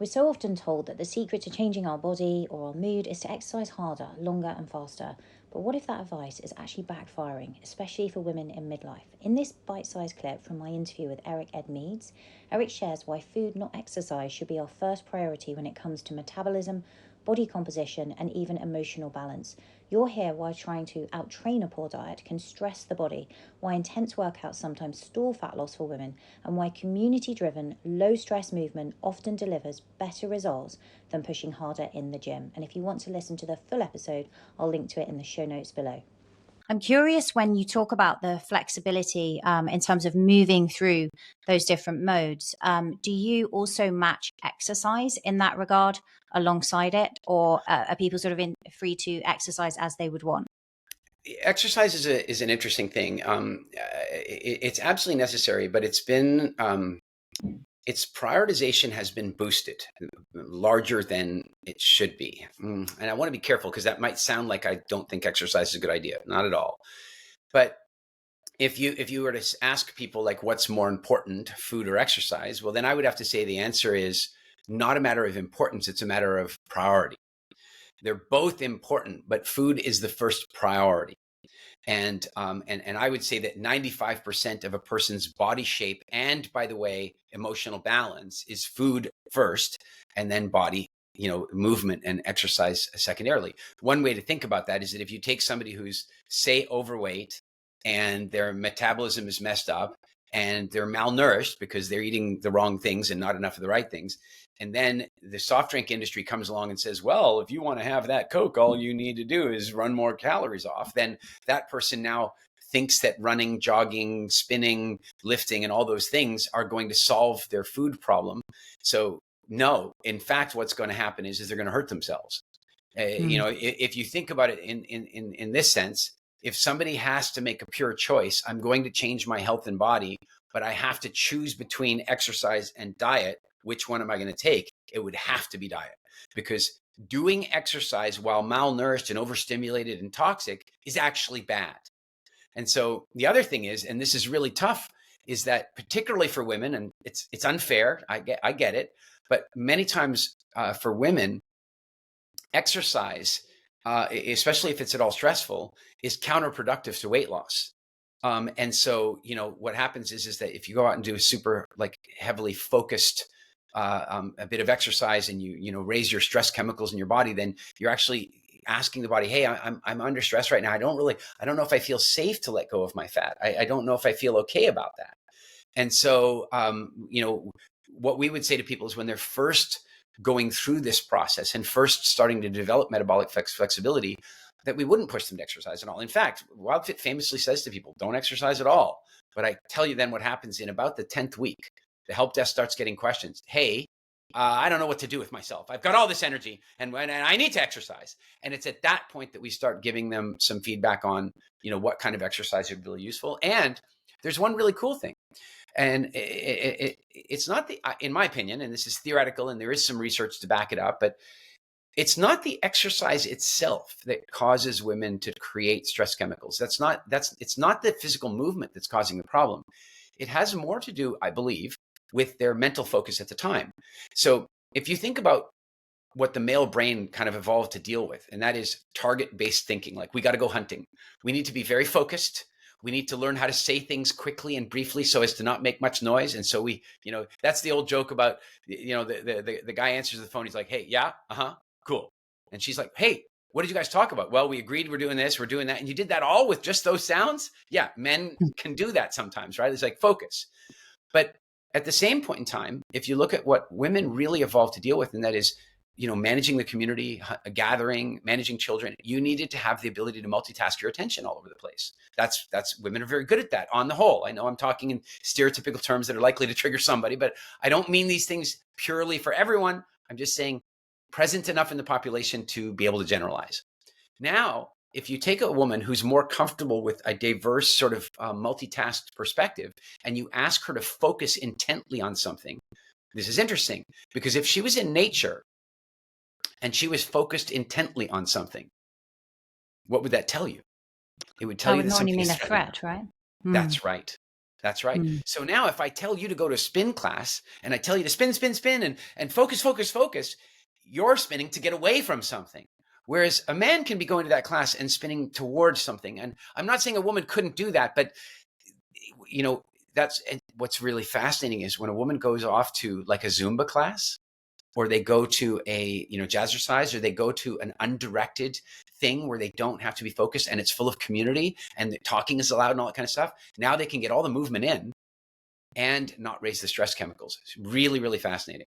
We're so often told that the secret to changing our body or our mood is to exercise harder, longer, and faster. But what if that advice is actually backfiring, especially for women in midlife? In this bite sized clip from my interview with Eric Edmeades, Eric shares why food, not exercise, should be our first priority when it comes to metabolism, body composition, and even emotional balance. You'll hear why trying to outtrain a poor diet can stress the body, why intense workouts sometimes stall fat loss for women, and why community driven, low stress movement often delivers better results than pushing harder in the gym. And if you want to listen to the full episode, I'll link to it in the show notes below. I'm curious when you talk about the flexibility in terms of moving through those different modes. Do you also match exercise in that regard alongside it, or are people sort of free to exercise as they would want? Exercise is an interesting thing. It's absolutely necessary, but its prioritization has been boosted larger than it should be. And I want to be careful because that might sound like I don't think exercise is a good idea. Not at all. But if you were to ask people like what's more important, food or exercise, well, then I would have to say the answer is not a matter of importance. It's a matter of priority. They're both important, but food is the first priority. And I would say that 95% of a person's body shape and, by the way, emotional balance is food first, and then body, movement and exercise secondarily. One way to think about that is that if you take somebody who's, say, overweight and their metabolism is messed up and they're malnourished because they're eating the wrong things and not enough of the right things, and then the soft drink industry comes along and says, well, if you want to have that Coke, all you need to do is run more calories off. Then that person now thinks that running, jogging, spinning, lifting, and all those things are going to solve their food problem. So no, in fact, what's going to happen is they're going to hurt themselves. If you think about it in this sense, if somebody has to make a pure choice, I'm going to change my health and body, but I have to choose between exercise and diet. Which one am I going to take? It would have to be diet, because doing exercise while malnourished and overstimulated and toxic is actually bad. And so the other thing is, and this is really tough, is that particularly for women, and it's unfair, I get it, but many times for women, exercise, especially if it's at all stressful, is counterproductive to weight loss. And so, what happens is that if you go out and do a super heavily focused a bit of exercise and you raise your stress chemicals in your body, then you're actually asking the body, hey, I'm under stress right now. I don't know if I feel safe to let go of my fat. I don't know if I feel okay about that. And so, what we would say to people is when they're first going through this process and first starting to develop metabolic flexibility, that we wouldn't push them to exercise at all. In fact, WildFit famously says to people, don't exercise at all. But I tell you then what happens in about the 10th week. The help desk starts getting questions. Hey, I don't know what to do with myself. I've got all this energy and I need to exercise. And it's at that point that we start giving them some feedback on, what kind of exercise would be really useful. And there's one really cool thing. And it's not in my opinion, and this is theoretical and there is some research to back it up, but it's not the exercise itself that causes women to create stress chemicals. It's not the physical movement that's causing the problem. It has more to do, I believe, with their mental focus at the time. So if you think about what the male brain kind of evolved to deal with, and that is target-based thinking, like we got to go hunting. We need to be very focused. We need to learn how to say things quickly and briefly so as to not make much noise. And so we, that's the old joke about, the guy answers the phone. He's like, hey, yeah, cool. And she's like, hey, what did you guys talk about? Well, we agreed we're doing this, we're doing that. And you did that all with just those sounds? Yeah, men can do that sometimes, right? It's like focus. But at the same point in time, if you look at what women really evolved to deal with, and that is, managing the community, gathering, managing children, you needed to have the ability to multitask your attention all over the place. That's women are very good at that on the whole. I know I'm talking in stereotypical terms that are likely to trigger somebody, but I don't mean these things purely for everyone. I'm just saying present enough in the population to be able to generalize. Now, if you take a woman who's more comfortable with a diverse sort of multitasked perspective, and you ask her to focus intently on something, this is interesting, because if she was in nature and she was focused intently on something, what would that tell you? It would tell That you would that normally something mean is a threatening. threat, right? That's right. That's right. Mm. So now if I tell you to go to a spin class and I tell you to spin, spin, spin and focus, focus, focus, you're spinning to get away from something. Whereas a man can be going to that class and spinning towards something. And I'm not saying a woman couldn't do that, but you know, that's what's really fascinating is when a woman goes off to like a Zumba class, or they go to a, jazzercise, or they go to an undirected thing where they don't have to be focused and it's full of community and the talking is allowed and all that kind of stuff. Now they can get all the movement in and not raise the stress chemicals. It's really, really fascinating.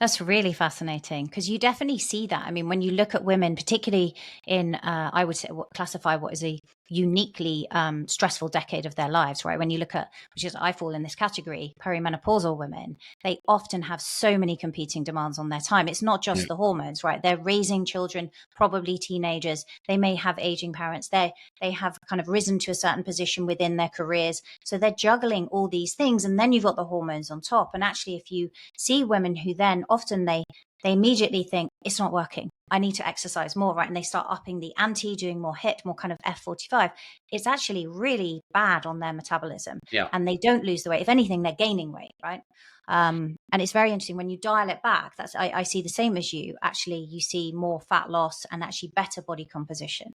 That's really fascinating because you definitely see that. I mean, when you look at women, particularly in, I would say, classify what is a uniquely stressful decade of their lives, right? When you look at, which is, I fall in this category, perimenopausal women, they often have so many competing demands on their time. It's not just the hormones, right? They're raising children, probably teenagers. They may have aging parents. They have kind of risen to a certain position within their careers. So they're juggling all these things. And then you've got the hormones on top. And actually, if you see women who then often they immediately think it's not working, I need to exercise more, right? And they start upping the ante, doing more HIIT, more kind of F45. It's actually really bad on their metabolism. Yeah. And they don't lose the weight. If anything, they're gaining weight, right? And it's very interesting when you dial it back. That's I see the same as you. Actually, you see more fat loss and actually better body composition.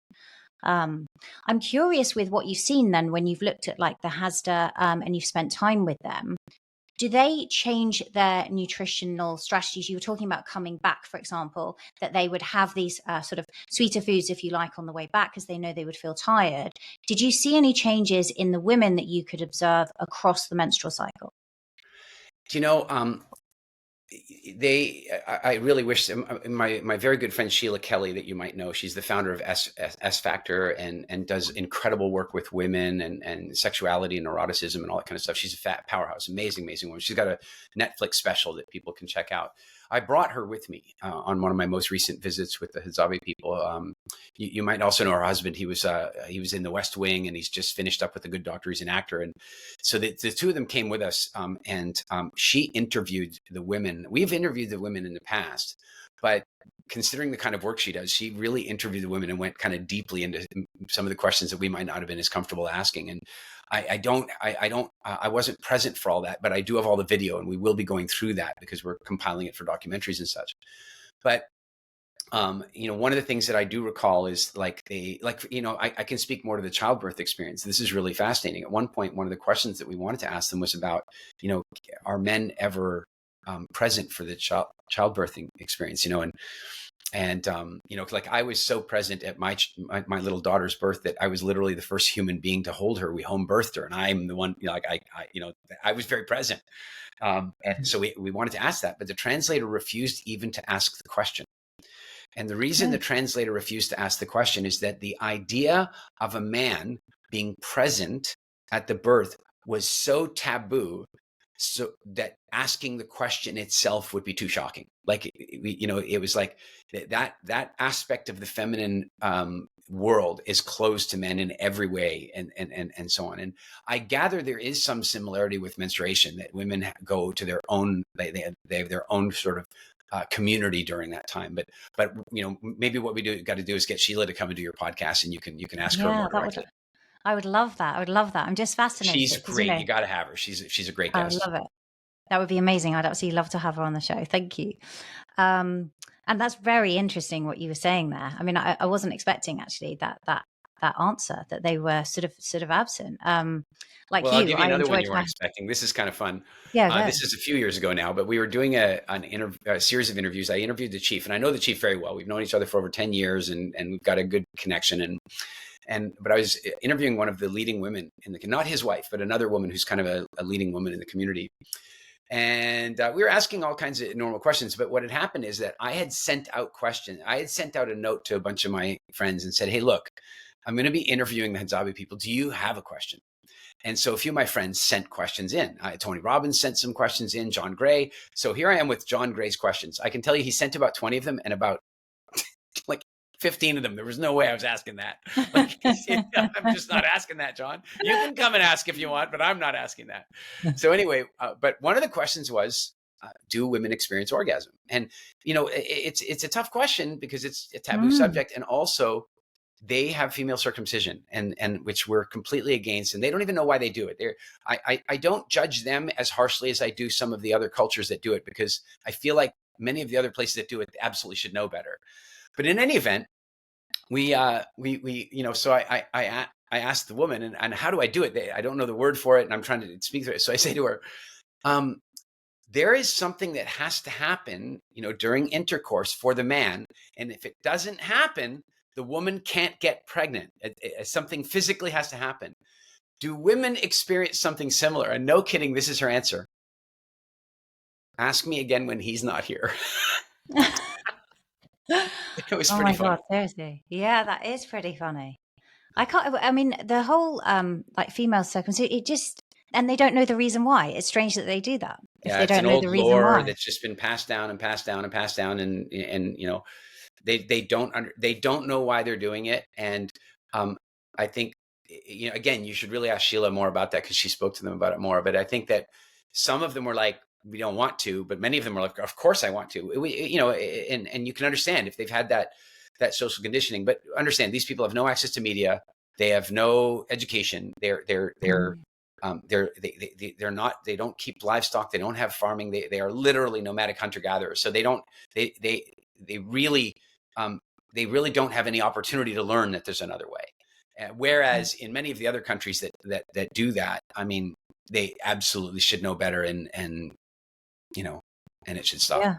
I'm curious with what you've seen then when you've looked at like the Hadza and you've spent time with them. Do they change their nutritional strategies? You were talking about coming back, for example, that they would have these sort of sweeter foods, if you like, on the way back because they know they would feel tired. Did you see any changes in the women that you could observe across the menstrual cycle? I really wish my very good friend Sheila Kelley, that you might know, she's the founder of S Factor and does incredible work with women and sexuality and eroticism and all that kind of stuff. She's a fat powerhouse, amazing woman. She's got a Netflix special that people can check out. I brought her with me on one of my most recent visits with the Hadza people. You might also know her husband. He was in the West Wing, and he's just finished up with The Good Doctor. He's an actor, and so the two of them came with us. And she interviewed the women. We've interviewed the women in the past, but considering the kind of work she does, she really interviewed the women and went kind of deeply into some of the questions that we might not have been as comfortable asking. And I wasn't present for all that, but I do have all the video, and we will be going through that because we're compiling it for documentaries and such. But one of the things that I do recall is I can speak more to the childbirth experience. This is really fascinating. At one point, one of the questions that we wanted to ask them was about, are men ever present for the childbirthing experience? Like I was so present at my little daughter's birth that I was literally the first human being to hold her. We home birthed her, and I'm the one, I was very present. And so we wanted to ask that, but the translator refused even to ask the question. And the reason the translator refused to ask the question is that the idea of a man being present at the birth was so taboo, so that asking the question itself would be too shocking. Like, it was like that aspect of the feminine world is closed to men in every way, and so on. And I gather there is some similarity with menstruation, that women go to their own, they have their own sort of community during that time. But maybe what we got to do is get Sheila to come and do your podcast, and you can ask her more directly. I would love that. I'm just fascinated. She's great. You got to have her. She's a great guest. I love it. That would be amazing. I'd absolutely love to have her on the show. Thank you. And that's very interesting what you were saying there. I mean, I wasn't expecting actually that answer, that they were sort of absent. Like well, you, I'll give you another one you weren't expecting. This is kind of fun. Yeah, this is a few years ago now, but we were doing a series of interviews. I interviewed the chief, and I know the chief very well. We've known each other for over 10 years, and we've got a good connection. But I was interviewing one of the leading women not his wife, but another woman who's kind of a leading woman in the community. And we were asking all kinds of normal questions. But what had happened is that I had sent out questions. I had sent out a note to a bunch of my friends and said, hey, look, I'm going to be interviewing the Hadza people. Do you have a question? And so a few of my friends sent questions in. Tony Robbins sent some questions in, John Gray. So here I am with John Gray's questions. I can tell you he sent about 20 of them, and about like 15 of them, there was no way I was asking that. I'm just not asking that, John. You can come and ask if you want, but I'm not asking that. So anyway, but one of the questions was, do women experience orgasm? And, it's a tough question because it's a taboo subject. And also, they have female circumcision, and which we're completely against, and they don't even know why they do it. I don't judge them as harshly as I do some of the other cultures that do it, because I feel like many of the other places that do it absolutely should know better. But in any event, we so I asked the woman, and how do I do it? I don't know the word for it, and I'm trying to speak through it. So I say to her, there is something that has to happen, during intercourse for the man. And if it doesn't happen, the woman can't get pregnant. Something physically has to happen. Do women experience something similar? And no kidding, this is her answer. Ask me again when he's not here. It was Oh pretty my funny. God, seriously. Yeah, that is pretty funny. I mean, the whole like female circumcision, and they don't know the reason why. It's strange that they do that if Yeah, they it's don't an know old the reason lore why. that's just been passed down and passed down and passed down, and they don't know why they're doing it. And I think, again, you should really ask Sheila more about that, because she spoke to them about it more. But I think that some of them were like, we don't want to, but many of them were like, of course I want to. And you can understand if they've had that social conditioning. But understand, these people have no access to media. They have no education. They're not, they don't keep livestock. They don't have farming. They are literally nomadic hunter gatherers. So they really don't have any opportunity to learn that there's another way. Whereas in many of the other countries that do that, I mean, they absolutely should know better, and it should stop. Yeah.